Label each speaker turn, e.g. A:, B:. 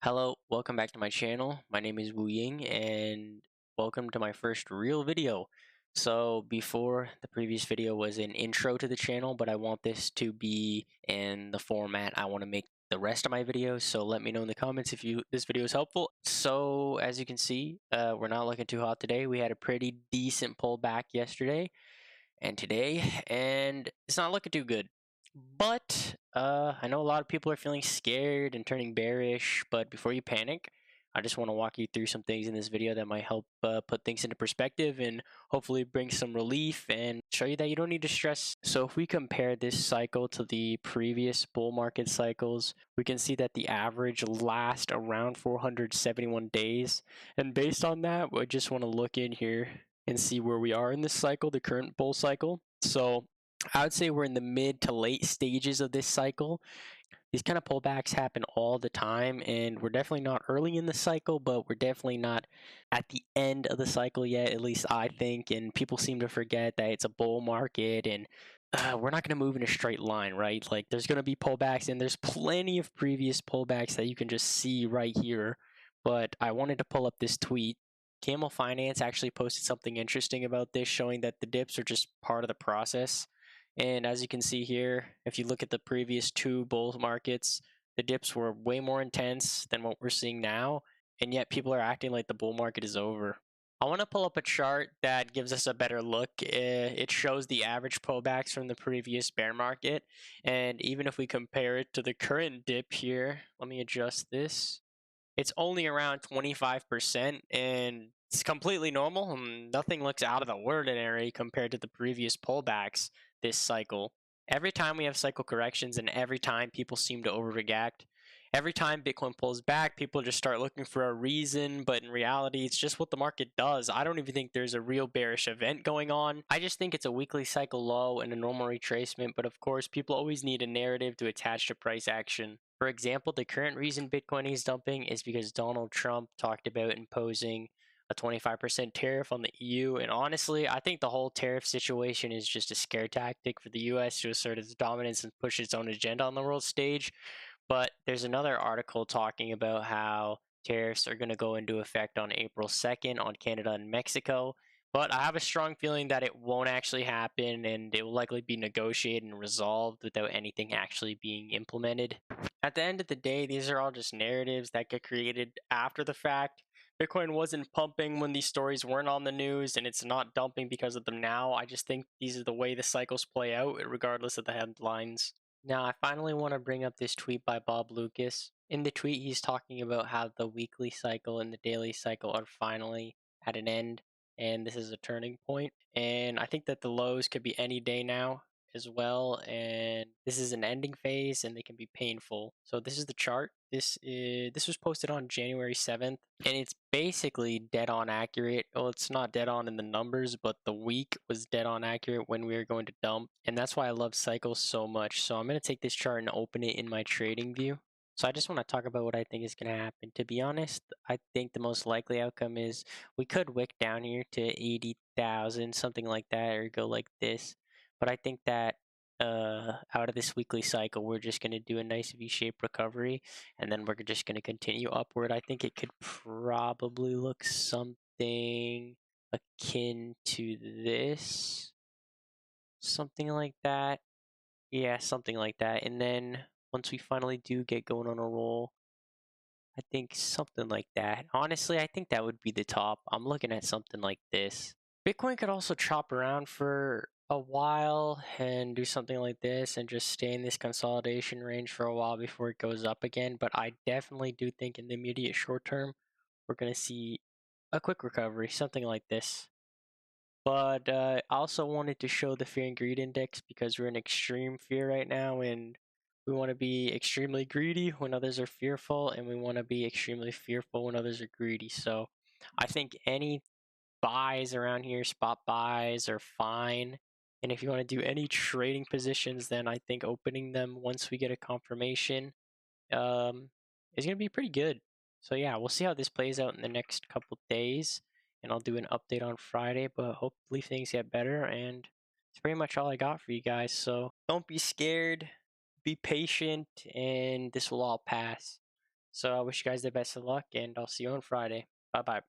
A: Hello, welcome back to my channel. My name is Wu Ying and welcome to my first real video. So before, the previous video was an intro to the channel, but I want this to be in the format I want to make the rest of my videos. So let me know in the comments if this video is helpful. So as you can see, we're not looking too hot today. We had a pretty decent pullback yesterday and today, and it's not looking too good. But I know a lot of people are feeling scared and turning bearish, but before you panic, I just want to walk you through some things in this video that might help put things into perspective and hopefully bring some relief and show you that you don't need to stress. So if we compare this cycle to the previous bull market cycles, we can see that the average lasts around 471 days. And based on that, I just want to look in here and see where we are in this cycle, the current bull cycle. So I would say we're in the mid to late stages of this cycle. These kind of pullbacks happen all the time, and we're definitely not early in the cycle, but we're definitely not at the end of the cycle yet, at least I think. And people seem to forget that it's a bull market, and we're not going to move in a straight line, right? Like, there's going to be pullbacks, and there's plenty of previous pullbacks that you can just see right here. But I wanted to pull up this tweet. Camel Finance actually posted something interesting about this, showing that the dips are just part of the process. And as you can see here, if you look at the previous two bull markets, the dips were way more intense than what we're seeing now, and yet people are acting like the bull market is over. I want to pull up a chart that gives us a better look. It shows the average pullbacks from the previous bear market, and even if we compare it to the current dip here, let me adjust this. It's only around 25%, and it's completely normal. Nothing looks out of the ordinary compared to the previous pullbacks this cycle. Every time we have cycle corrections and every time people seem to overreact, every time Bitcoin pulls back, people just start looking for a reason, but in reality, it's just what the market does. I don't even think there's a real bearish event going on. I just think it's a weekly cycle low and a normal retracement, but of course, people always need a narrative to attach to price action. For example, the current reason Bitcoin is dumping is because Donald Trump talked about imposing a 25% tariff on the EU. And honestly, I think the whole tariff situation is just a scare tactic for the US to assert its dominance and push its own agenda on the world stage. But there's another article talking about how tariffs are going to go into effect on April 2nd on Canada and Mexico. But I have a strong feeling that it won't actually happen, and it will likely be negotiated and resolved without anything actually being implemented. At the end of the day, these are all just narratives that get created after the fact. Bitcoin wasn't pumping when these stories weren't on the news, and it's not dumping because of them now. I just think these are the way the cycles play out, regardless of the headlines. Now, I finally want to bring up this tweet by Bob Lucas. In the tweet, he's talking about how the weekly cycle and the daily cycle are finally at an end, and this is a turning point. And I think that the lows could be any day now as well, and this is an ending phase, and they can be painful. So this is the chart. This was posted on January 7th, and it's basically dead on accurate. Well, it's not dead on in the numbers, but the week was dead on accurate when we were going to dump, and that's why I love cycles so much. So I'm going to take this chart and open it in my trading view. So I just want to talk about what I think is going to happen. To be honest, I think the most likely outcome is we could wick down here to 80,000, something like that, or go like this. But I think that out of this weekly cycle, we're just going to do a nice V-shaped recovery, and then we're just going to continue upward. I think it could probably look something akin to this. Something like that. Yeah, something like that. And then once we finally do get going on a roll, I think something like that. Honestly, I think that would be the top. I'm looking at something like this. Bitcoin could also chop around for a while and do something like this and just stay in this consolidation range for a while before it goes up again. But I definitely do think in the immediate short term, we're going to see a quick recovery, something like this. But I also wanted to show the fear and greed index because we're in extreme fear right now, and we want to be extremely greedy when others are fearful, and we want to be extremely fearful when others are greedy. So I think any buys around here, spot buys, are fine. And if you want to do any trading positions, then I think opening them once we get a confirmation is going to be pretty good. So yeah, we'll see how this plays out in the next couple days, and I'll do an update on Friday, but hopefully things get better, and it's pretty much all I got for you guys. So don't be scared, be patient, and this will all pass. So I wish you guys the best of luck, and I'll see you on Friday. Bye bye.